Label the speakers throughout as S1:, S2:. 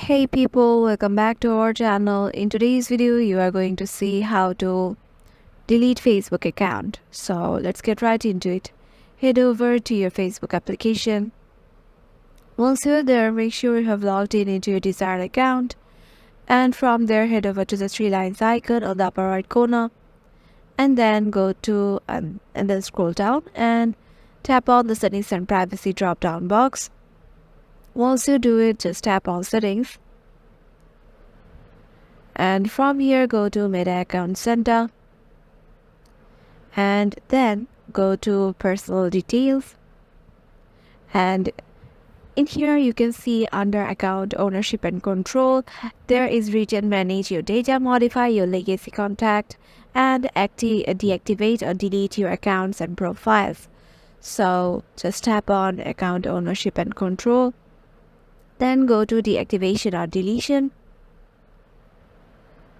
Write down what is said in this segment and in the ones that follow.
S1: Hey people, welcome back to our channel. In today's video, you are going to see how to delete Facebook account. So let's get right into it. Head over to your Facebook application. Once you're there, make sure you have logged in into your desired account. And from there, head over to the three lines icon on the upper right corner. And then go to and then scroll down and tap on the settings and privacy drop down box. Once you do it, just tap on settings. And from here, go to Meta Account Center. And then go to Personal Details. And in here, you can see under Account Ownership and Control, there is written Manage Your Data, Modify Your Legacy Contact, and deactivate or delete your accounts and profiles. So just tap on Account Ownership and Control. Then go to Deactivation or Deletion.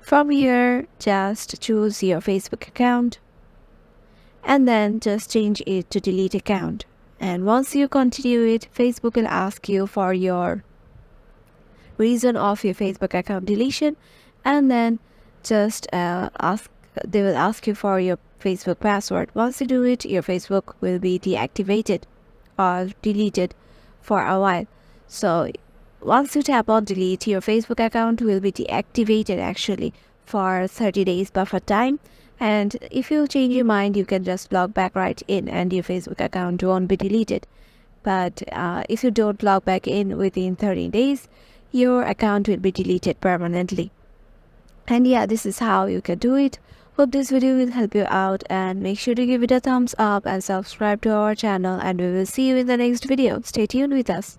S1: From here, just choose your Facebook account and then just change it to delete account. And once you continue it, Facebook will ask you for your reason of your Facebook account deletion, and then just they will ask you for your Facebook password. Once you do it, your Facebook will be deactivated or deleted for a while. So once you tap on delete, your Facebook account will be deactivated actually for 30 days buffer time. And if you change your mind, you can just log back right in and your Facebook account won't be deleted. But if you don't log back in within 30 days, your account will be deleted permanently. And yeah, this is how you can do it. Hope this video will help you out, and make sure to give it a thumbs up and subscribe to our channel, and we will see you in the next video. Stay tuned with us.